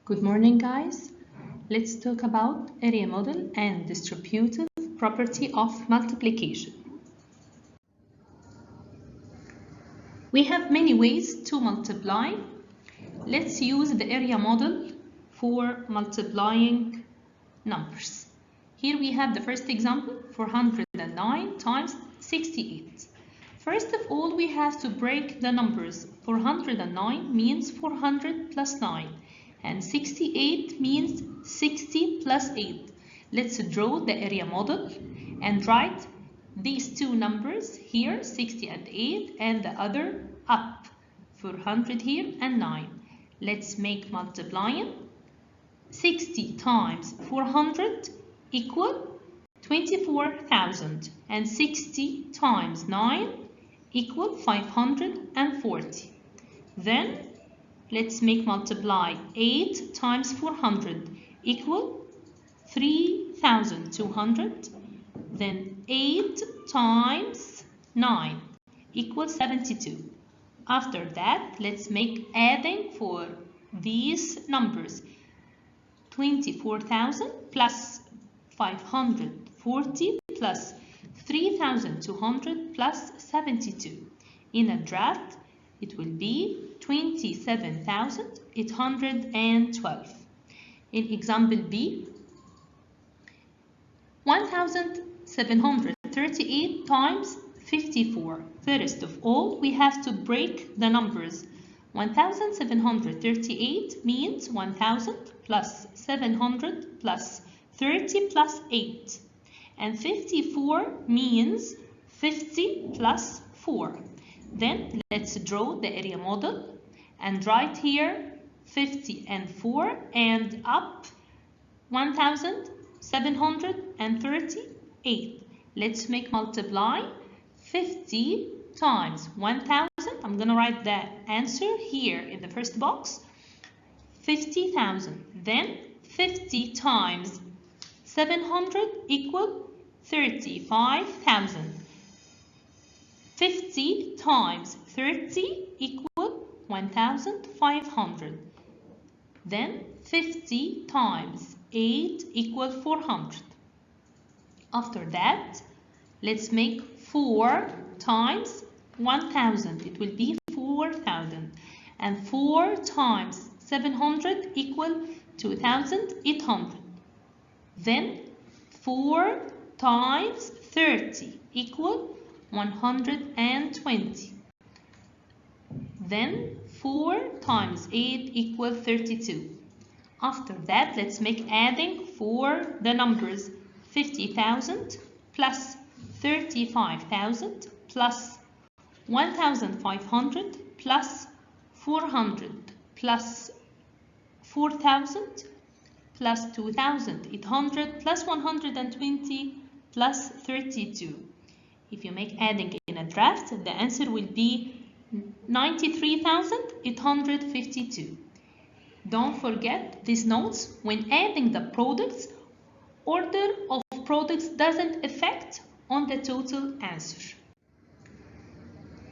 Good morning, guys. Let's talk about area model and distributive property of multiplication. We have many ways to multiply. Let's use the area model for multiplying numbers. Here we have the first example, 409 times 68. First of all, we have to break the numbers. 409 means 400 plus 9. And 68 means 60 plus 8. Let's draw the area model and write these two numbers here, 60 and 8, and the other up, 400 here and 9. Let's make multiplying. 60 times 400 equal 24,000, and 60 times 9 equal 540. Then let's make multiply 8 times 400 equal 3,200. Then 8 times 9 equals 72. After that, let's make adding for these numbers. 24,000 plus 540 plus 3,200 plus 72. In a draft, it will be 27,812. In example B, 1,738 times 54. First of all, we have to break the numbers. 1,738 means 1,000 plus 700 plus 30 plus 8. And 54 means 50 plus 4. Then let's draw the area model and write here 50 and 4 and up 1,738. Let's make multiply 50 times 1,000. I'm going to write the answer here in the first box. 50,000. Then 50 times 700 equal 35,000. 50 times 30 equal 1,500. Then 50 times 8 equal 400. After that, let's make 4 times 1,000. It will be 4,000. And 4 times 700 equal 2,800. Then 4 times 30 equal 120. Then 4 times 8 equal 32. After that, let's make adding for the numbers. 50,000 plus 35,000 plus 1,500 plus 400 plus 4,000 plus 2,800 plus 120 plus 32. If you make adding in a draft, the answer will be 93,852. Don't forget these notes. When adding the products, order of products doesn't affect on the total answer.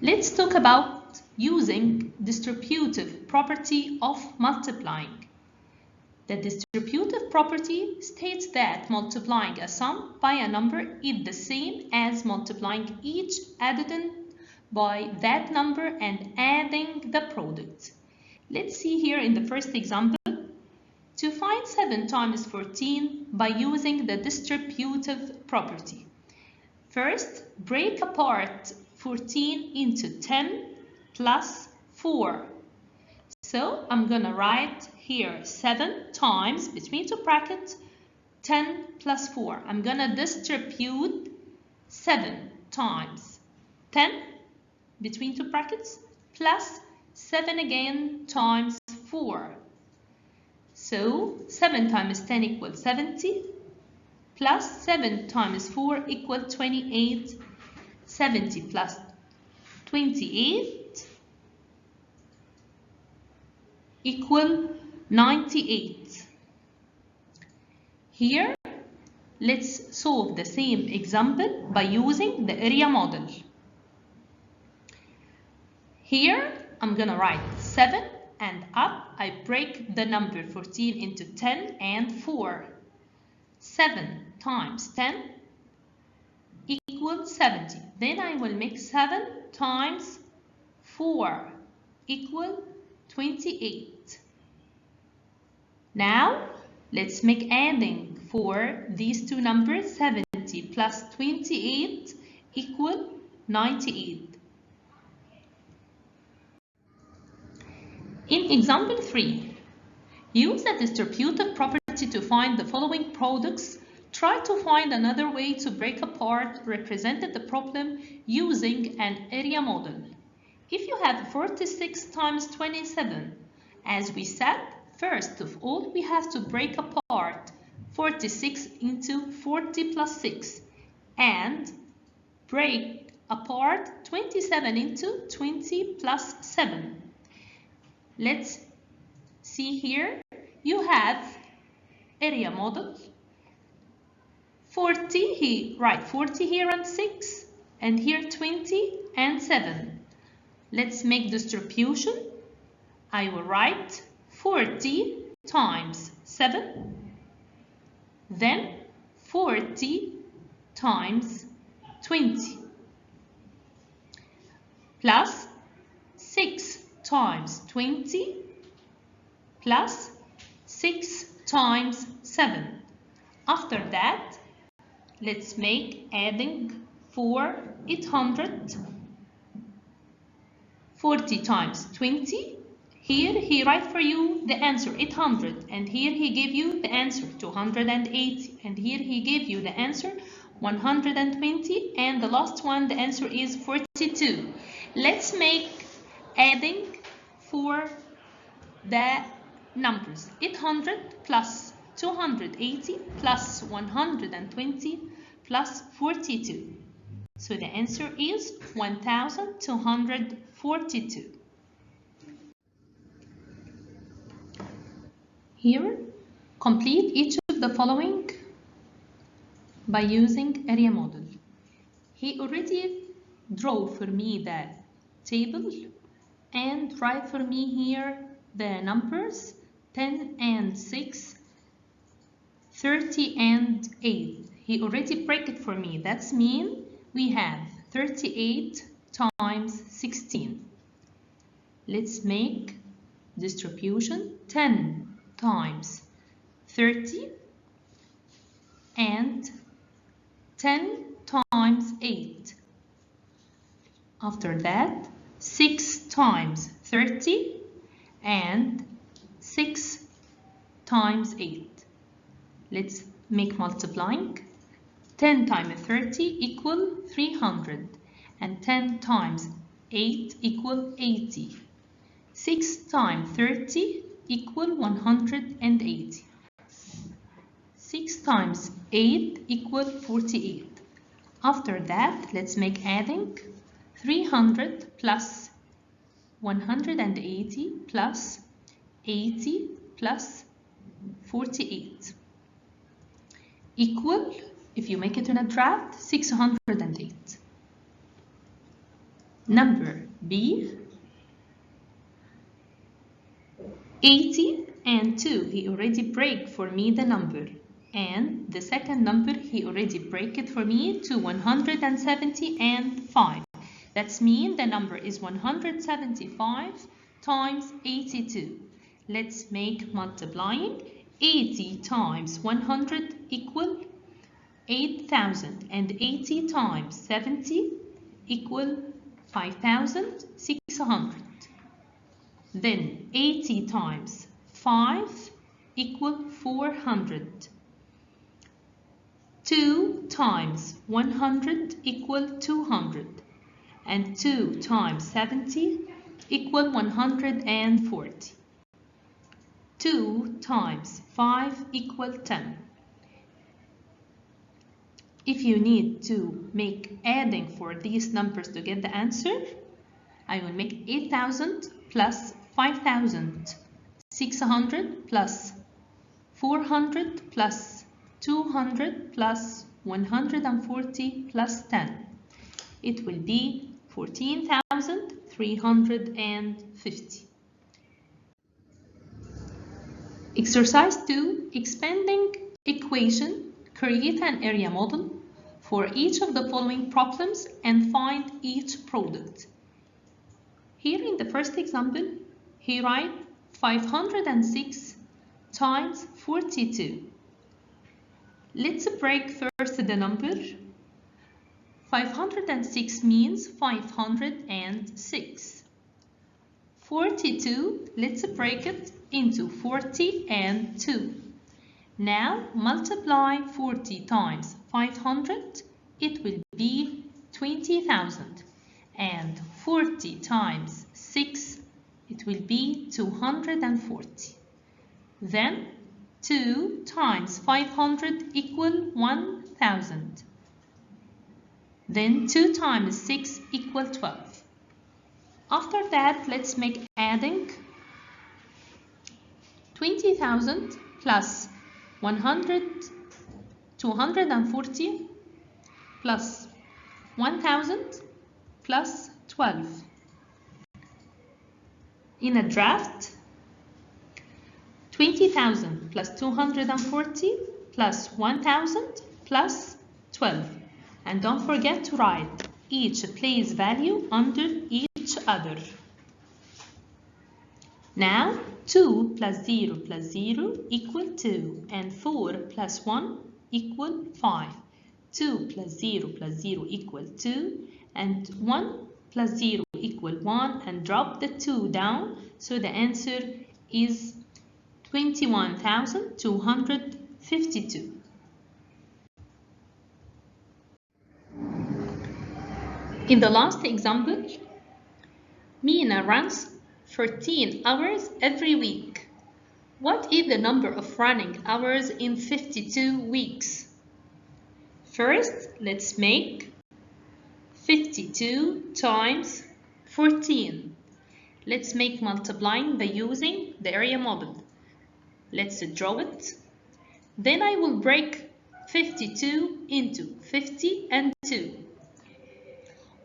Let's talk about using distributive property of multiplying. The distributive property states that multiplying a sum by a number is the same as multiplying each addition by that number and adding the product. Let's see here in the first example. To find 7 times 14 by using the distributive property. First, break apart 14 into 10 plus 4. So I'm going to write here 7 times, between two brackets, 10 plus 4. I'm going to distribute 7 times 10, between two brackets, plus 7 again times 4. So 7 times 10 equals 70, plus 7 times 4 equals 28. 70 plus 28 equal 98. Here, let's solve the same example by using the area model. Here, I'm going to write 7 and up, I break the number 14 into 10 and 4. 7 times 10 equals 70. Then I will make 7 times 4 equal 28. Now, let's make adding for these two numbers. 70 plus 28 equal 98. In example 3, use the distributive property to find the following products. Try to find another way to break apart represented the problem using an area model. If you have 46 times 27, as we said, first of all, we have to break apart 46 into 40 plus 6 and break apart 27 into 20 plus 7. Let's see here. You have area model. 40, write 40 here and 6, and here 20 and 7. Let's make distribution. I will write 40 times 7, then 40 times 20, plus 6 times 20, plus 6 times 7. After that, let's make adding for 800. 40 times 20. Here he write for you the answer 800, and here he gave you the answer 280, and here he gave you the answer 120, and the last one the answer is 42. Let's make adding for the numbers 800 plus 280 plus 120 plus 42. So the answer is 1242. Here, complete each of the following by using area model. He already drew for me the table and write for me here the numbers 10 and 6, 30 and 8. He already break it for me. That's mean we have 38 times 16. Let's make distribution 10 times 30 and 10 times 8. After that, 6 times 30 and 6 times 8. Let's make multiplying. 10 times 30 equal 300, and 10 times 8 equal 80. 6 times 30 equal 180. 6 times 8 equal 48. After that, let's make adding. 300 plus 180 plus 80 plus 48 equal, if you make it in a draft, 608. Number B, 80 and 2, he already break for me the number. And the second number, he already break it for me to 170 and 5. That's mean the number is 175 times 82. Let's make multiplying. 80 times 100 equal 8,000, and 80 times 70 equal 5,600. Then 80 times 5 equal 400. 2 times 100 equal 200. And 2 times 70 equal 140. 2 times 5 equal 10. If you need to make adding for these numbers to get the answer, I will make 8,000 plus 5,600 plus 400 plus 200 plus 140 plus 10. It will be 14,350. Exercise 2, expanding equation. Create an area model for each of the following problems and find each product. Here in the first example, he writes 506 times 42. Let's break first the number. 506 means 506. 42, let's break it into 40 and 2. Now multiply 40 times 500, it will be 20,000. And 40 times 6, it will be 240. Then 2 times 500 equal 1,000. Then 2 times 6 equal 12. After that, let's make adding. 20,000 plus 240 plus 1,000 plus 12. In a draft, 20,000 plus 240 plus 1,000 plus 12. And don't forget to write each place value under each other. Now 2 plus 0 plus 0 equal 2 and 4 plus 1 equal 5. 2 plus 0 plus 0 equal 2 and 1 plus 0 equal 1 and drop the 2 down, so the answer is 21,252. In the last example, Mina runs 13 hours every week. What is the number of running hours in 52 weeks? First, let's make 52 times 14. Let's make multiplying by using the area model. Let's draw it. Then I will break 52 into 50 and 2.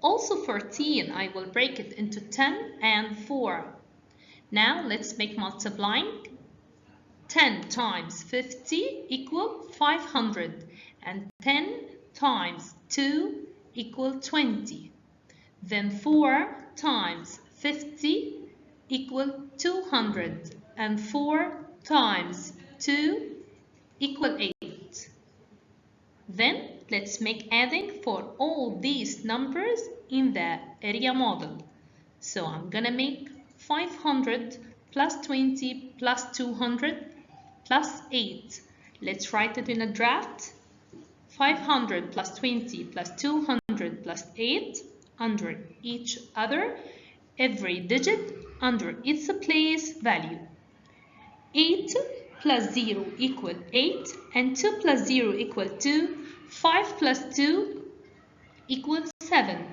Also 14, I will break it into 10 and 4. Now let's make multiplying. 10 times 50 equal 500 and 10 times 2 equal 20. Then 4 times 50 equal 200 and 4 times 2 equal 8. Then let's make adding for all these numbers in the area model. So I'm gonna make 500 plus 20 plus 200 plus 8. Let's write it in a draft. 500 plus 20 plus 200 plus 8 under each other, every digit under its place value. 8 plus 0 equal 8 and 2 plus 0 equal 2. 5 plus 2 equals 7.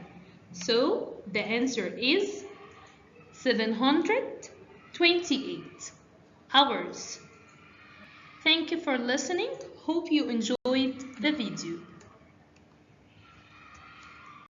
So the answer is 728 hours. Thank you for listening. Hope you enjoyed the video.